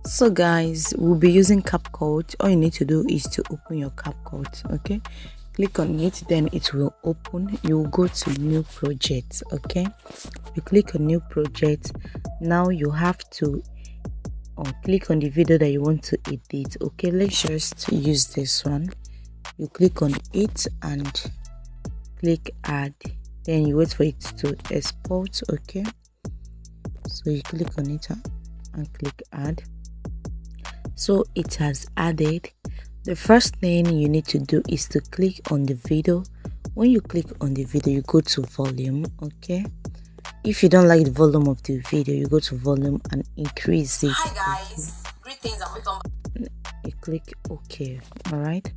So guys, we'll be using CapCut. All you need to do is to open your CapCut. Okay, click on it, then it will open. You will go to new project. Okay, you click on new project. Now you have to click on the video that you want to edit. Okay, let's just use this one. You click on it and click add, then you wait for it to export. Okay, so you click on it and click add. So it has added. The first thing you need to do is to click on the video. When you click on the video, you go to volume. Okay, if you don't like the volume of the video, you go to volume and increase it. Hi guys, greetings and welcome back. You click OK. All right,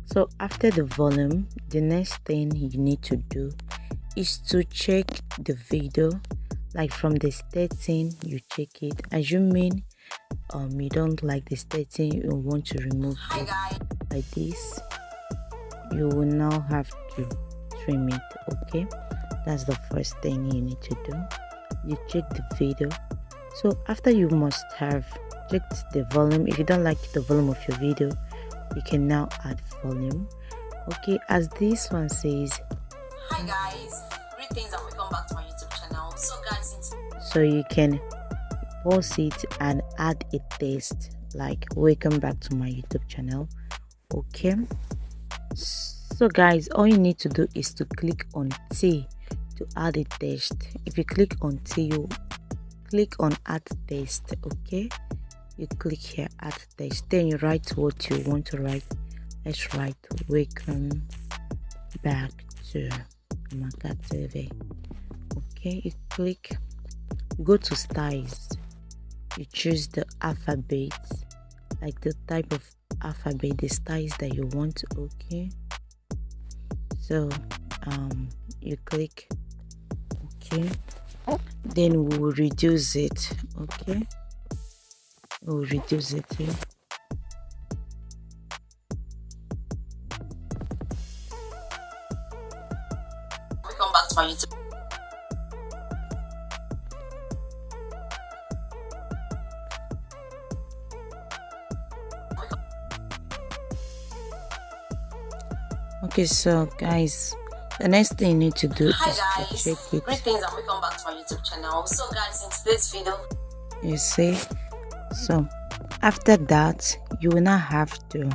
so after the volume, the next thing you need to do is to check the video. Like from the setting, you check it. Assuming you don't like the setting, you want to remove it like this, you will now have to trim it. Okay, that's the first thing you need to do. You check the video. So after, you must have checked the volume. If you don't like the volume of your video, you can now add volume. Okay, as this one says, hi guys, greetings and welcome back to my YouTube channel. So guys, so you can pause it and add a text like welcome back to my YouTube channel. Okay, so guys, all you need to do is to click on T to add a text. If you click on T, you click on add text. Okay, you click here add text, then you write what you want to write. Let's write welcome back to Amaka TV. Okay, you click, you go to styles, you choose the alphabet, like the type of alphabet, the styles that you want. Okay, so you click okay, then we will reduce it. Okay, we'll reduce it here. welcome back to my YouTube. Okay, so guys, the next thing you need to do Hi is guys, to check it. greetings and welcome back to my YouTube channel. So guys, in today's video, You see, so after that, you will not have to,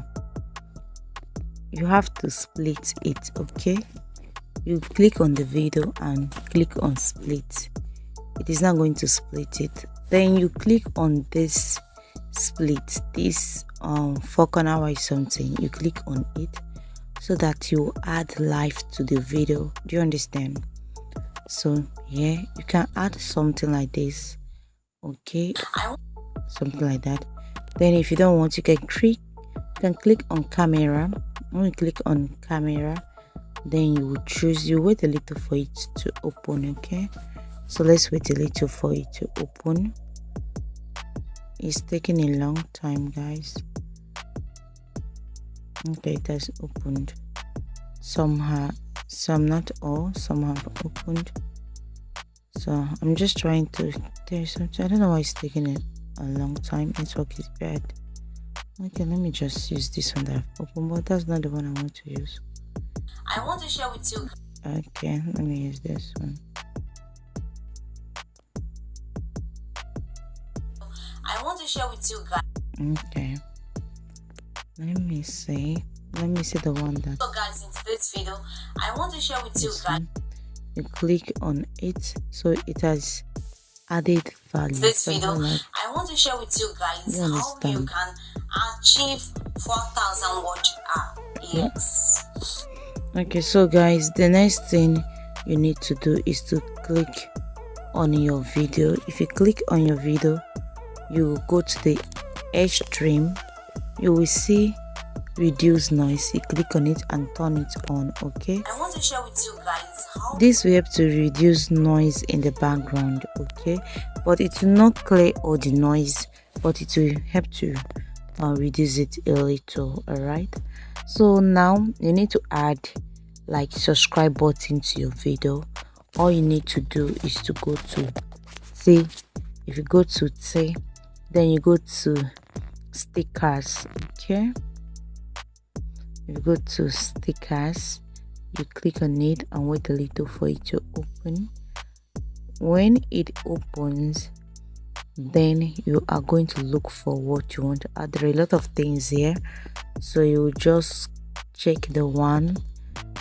you have to split it. Okay, you click on the video and click on split. It is not going to split it. Then you click on this split, this 4 corner or something. You click on it so that you add life to the video. Do you understand? So yeah, you can add something like this. Okay, something like that. Then if you don't want, you can click on camera. When you click on camera, then you will choose, you wait a little for it to open. Okay, so let's wait a little for it to open. It's taking a long time, guys. Okay, it has opened. Some not all, some have opened. So I'm just trying to tell you something. I don't know why it's taking a long time. Network is bad. Okay, let me just use this one that I've opened, but that's not the one I want to use. I want to share with you. Okay, let me use this one. I want to share with you guys. Okay, let me see the one that. So guys, in today's video, I want to share with you guys. You click on it, so it has added value. This video, I want to share with you guys how you can achieve 4,000 watch hours. Okay, so guys, the next thing you need to do is to click on your video. If you click on your video, you will go to the extreme. You will see reduce noise. You click on it and turn it on. Okay, I want to share with you guys how this will help to reduce noise in the background. Okay, but it will not clear all the noise, but it will help to reduce it a little. All right, so now you need to add like subscribe button to your video. All you need to do is to go to see. If you go to say, then you go to stickers. Okay, if you go to stickers, you click on it and wait a little for it to open. When it opens, then you are going to look for what you want to add. There are a lot of things here, so you just check the one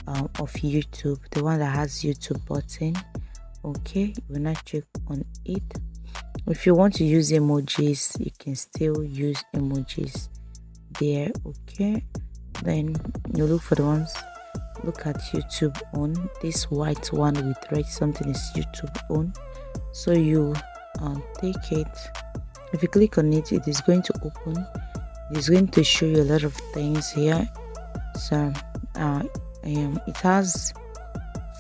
of YouTube, the one that has YouTube button. Okay, you will not check on it. If you want to use emojis, you can still use emojis there. Okay, then you look for the ones. Look at YouTube on. This white one with red something is YouTube on. So you take it. If you click on it, it is going to open. It is going to show you a lot of things here. So it has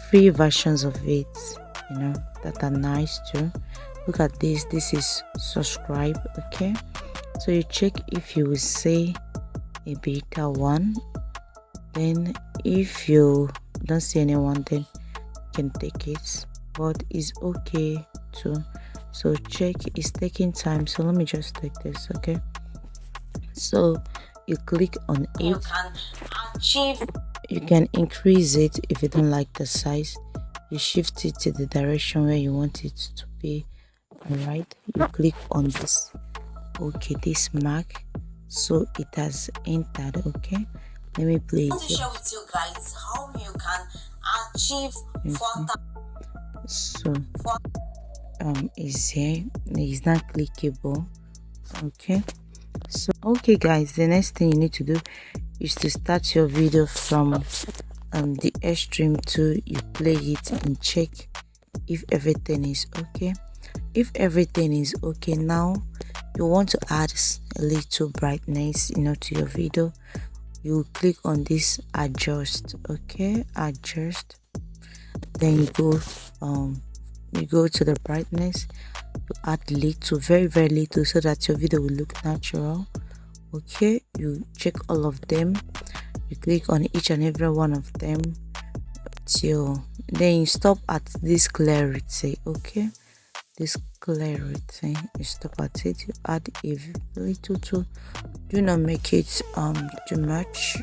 free versions of it, you know, that are nice too. Look at this. This is subscribe. Okay, so you check if you will say a beta one. Then if you don't see anyone, then you can take it, but it's okay too. So check, it's taking time, so let me just take this. Okay, so you click on it. You can achieve. You can increase it if you don't like the size. You shift it to the direction where you want it to be. All right, you click on this. Okay, this mark, so it has entered. Okay, let me play it. I want to share with you guys how you can achieve 4,000. So is here. It's not clickable. Okay, so okay guys, the next thing you need to do is to start your video from the Airstream 2. You play it and check if everything is okay. If everything is okay, now you want to add a little brightness, you know, to your video. You click on this adjust. Okay, adjust. Then you go to the brightness. You add little, very little, so that your video will look natural. Okay, you check all of them. You click on each and every one of them till then you stop at this clarity. Okay, this clarity, you stop at it. You add a little too. Do not make it too much.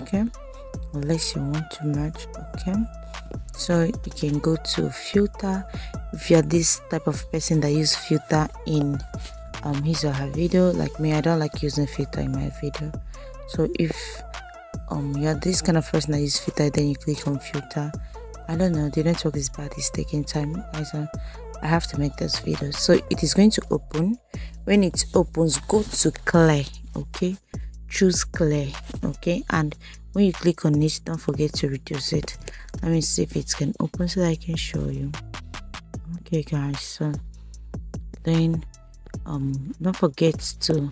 Okay, unless you want too much. Okay, so you can go to filter if you are this type of person that use filter in his or her video. Like me, I don't like using filter in my video. So if you are this kind of person that use filter, then you click on filter. I don't know, the network is bad, it's taking time, guys. I have to make this video. So it is going to open. When it opens, go to clear. Okay, choose clear. Okay, and when you click on it, don't forget to reduce it. Let me see if it can open so that I can show you. Okay guys, so then don't forget to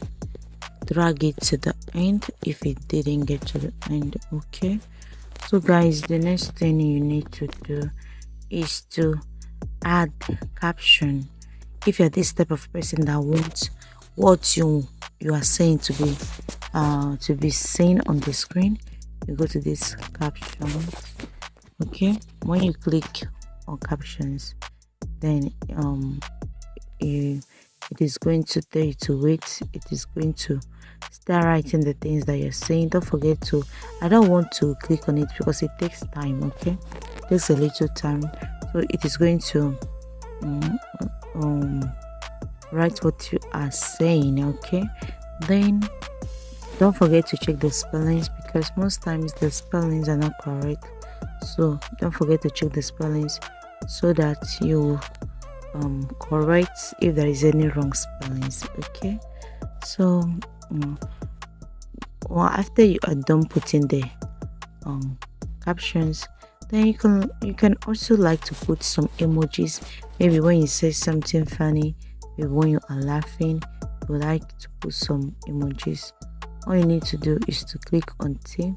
drag it to the end if it didn't get to the end. Okay, so guys, the next thing you need to do is to add caption. If you're this type of person that wants what you are saying to be seen on the screen, you go to this caption. Okay, when you click on captions, then it is going to tell you to wait. It is going to start writing the things that you're saying. Don't forget to, I don't want to click on it because it takes time. Okay, it takes a little time. So it is going to write what you are saying. Okay, then don't forget to check the spellings, because most times the spellings are not correct. So don't forget to check the spellings so that you correct if there is any wrong spellings. Okay, so well, after you are done putting the captions, then you can also like to put some emojis. Maybe when you say something funny, maybe when you are laughing, you like to put some emojis. All you need to do is to click on T.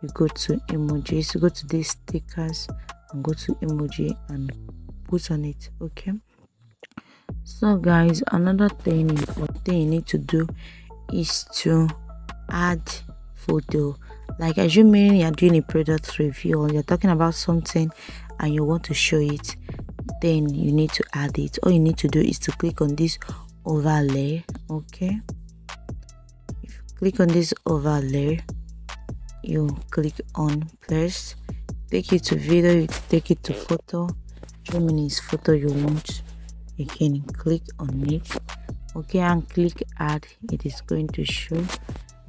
You go to emojis, you go to these stickers and go to emoji and put on it. Okay, so guys, another thing you need to do is to add photo. Like assuming you're doing a product review or you're talking about something and you want to show it, then you need to add it. All you need to do is to click on this overlay. Okay, if you click on this overlay, you click on plus, take it to video, you take it to photo. 3 minutes photo you want, you can click on it. Okay, and click add. It is going to show.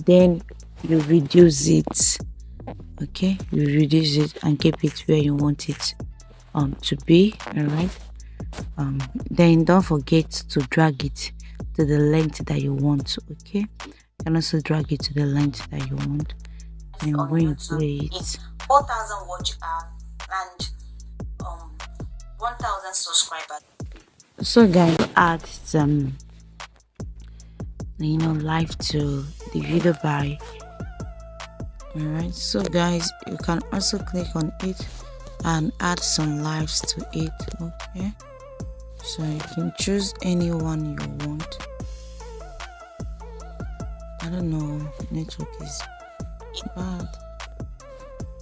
Then you reduce it. Okay, you reduce it and keep it where you want it to be. All right. Then don't forget to drag it to the length that you want. Okay, you can also drag it to the length that you want. And when you play it, 4,000 watch hour and 1,000 subscribers. So guys, add some live to the video by. All right, so guys, you can also click on it and add some lives to it. Okay, so you can choose anyone you want. I don't know, network is bad.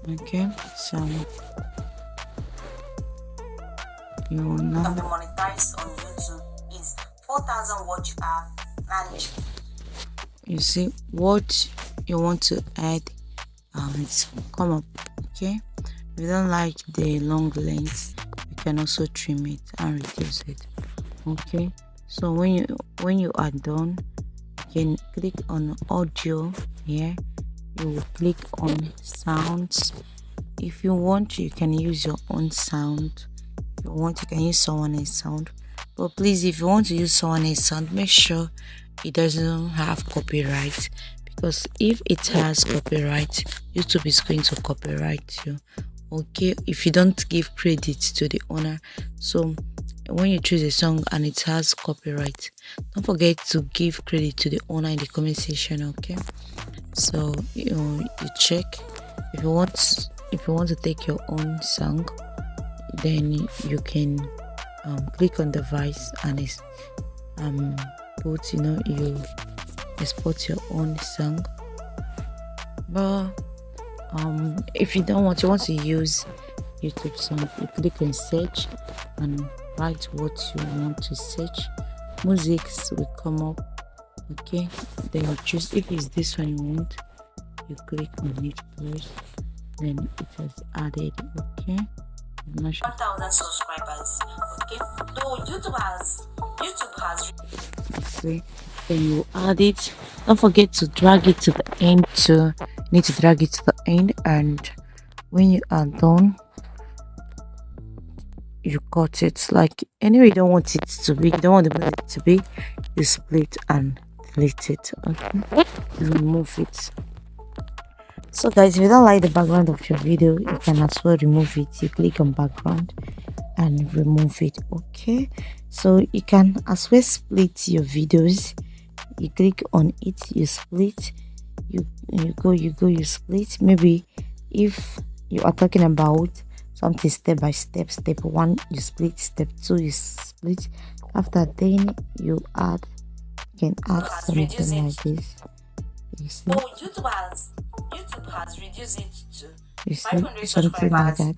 Okay, so you will now can be monetized on YouTube is 4,000 watch hour, and you see what you want to add. It's come up. Okay, if you don't like the long length, you can also trim it and reduce it. Okay, so when you are done, you can click on audio here. You will click on sounds. If you want, you can use your own sound. If you want, you can use someone else's sound. But please, if you want to use someone else's sound, make sure it doesn't have copyright, because if it has copyright, YouTube is going to copyright you. Okay, if you don't give credit to the owner. So when you choose a song and it has copyright, don't forget to give credit to the owner in the comment section. Okay, so you check. If you want to take your own song, then you can click on device and it's put you export your own song. But if you don't want, you want to use YouTube song, you click on search and write what you want to search. Musics will come up. Okay, then you choose. If it's this one you want, you click on it first, then it has added. Okay, 1,000 subscribers. Okay, though YouTube has see, then you add it. Don't forget to drag it to the end. You need to drag it to the end, and when you are done, you cut it. Like anyway, you don't want it to be, you don't want the bullet to be, you split and delete it. Okay, you remove it. So guys, if you don't like the background of your video, you can as well remove it. You click on background and remove it. Okay, so you can as well split your videos. You click on it, you split, you split. Maybe if you are talking about something step by step, step 1 you split, step 2 you split. After then you can add something like this. You see? Oh, YouTube has reduced it to 500 something like subscribers and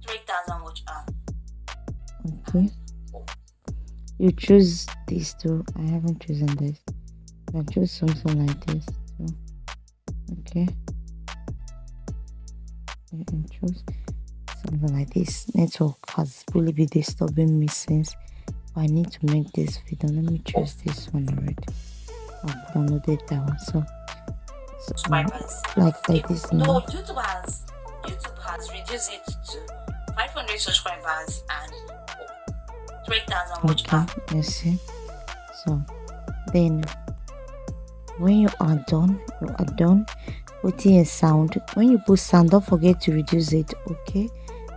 3,000 watch hours. Okay, you choose these two. I haven't chosen this. I choose something like this. So, okay, you can choose something like this. Network has really been disturbing me since. I need to make this video. Let me choose this one already. I've downloaded that one. So like this now. No, YouTube has reduced it to 500 subscribers and 3,000 watch hours. You see. So then when you are done putting a sound. When you put sound, don't forget to reduce it. Okay,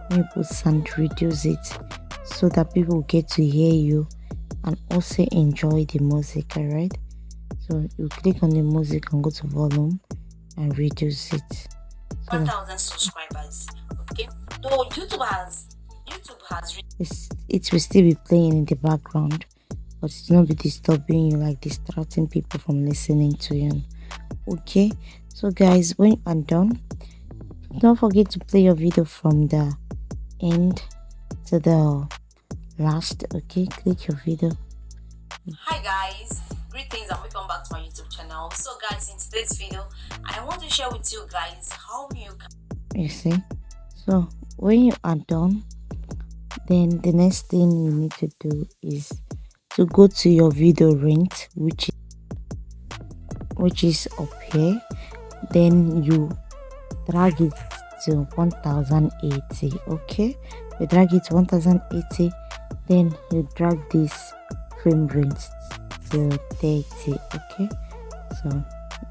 when you put sound, reduce it so that people get to hear you and also enjoy the music. All right, so you click on the music and go to volume and reduce it. 1,000 subscribers. Okay, though YouTube has it will still be playing in the background, but it will not be disturbing you, like distracting people from listening to you. Okay, so guys, when you are done, don't forget to play your video from the end to the last. Okay, click your video Hi guys, greetings and welcome back to my YouTube channel. So guys, in today's video I want to share with you guys how you can, you see. So when you are done, then the next thing you need to do is to go to your video rent, which is up here. Then you drag it to 1080. Okay, you drag it to 1080, then you drag this frame rate to 30. Okay, so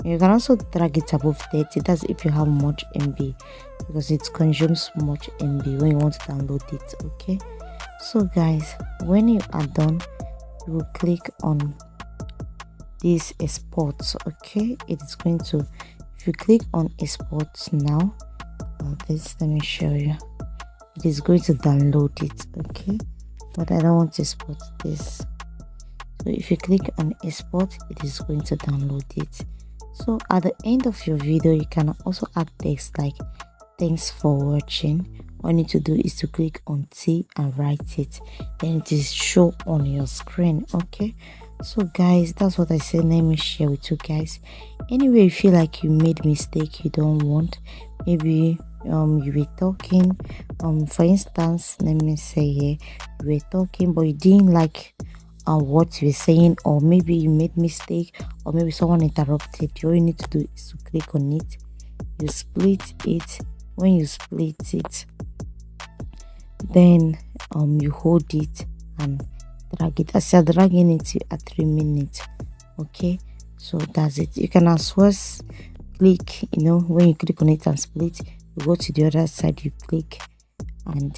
you can also drag it above 30. That's if you have much MB, because it consumes much MB when you want to download it. Okay, so guys, when you are done, you will click on this export. Okay, it is going to, if you click on export now, this, let me show you, it is going to download it. Okay, but I don't want to export this, so if you click on export, it is going to download it. So at the end of your video, you can also add text like "thanks for watching." All you need to do is to click on T and write it, then it is show on your screen. Okay, so guys, that's what I said. Let me share with you guys. Anyway, you feel like you made mistake you don't want, maybe you were talking, for instance, let me say here, you were talking but you didn't like what you were saying, or maybe you made mistake, or maybe someone interrupted you. All you need to do is to click on it, you split it. When you split it, then you hold it and drag it. As you're dragging it, you are 3 minutes. Okay, so that's it. You can as well click, when you click on it and split, you go to the other side, you click and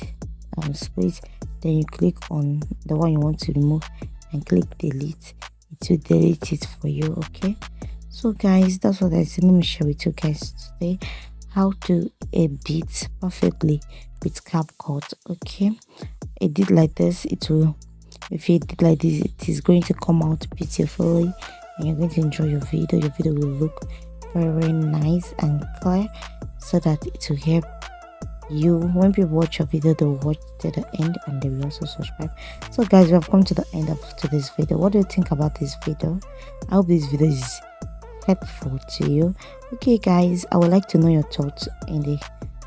split, then you click on the one you want to remove and click delete. It will delete it for you. Okay, so guys, that's what I said. Let me share with you guys today how to edit perfectly with CapCut. Okay, edit like this, it will, if you edit like this, it is going to come out beautifully and you're going to enjoy your video. Your video will look very nice and clear, so that it will help you. When people watch your video, they'll watch to the end and they will also subscribe. So guys, we have come to the end of today's video. What do you think about this video? I hope this video is helpful to you. Okay guys, I would like to know your thoughts in the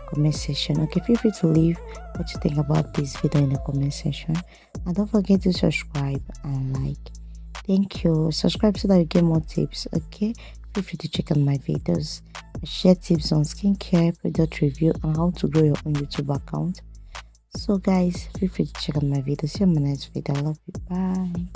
comment section. Okay, feel free to leave what you think about this video in the comment section, and don't forget to subscribe and like. Thank you. Subscribe so that you get more tips. Okay, feel free to check out my videos. I share tips on skincare, product review, and how to grow your own YouTube account. So guys, feel free to check out my videos. See you in my next video. I love you. Bye.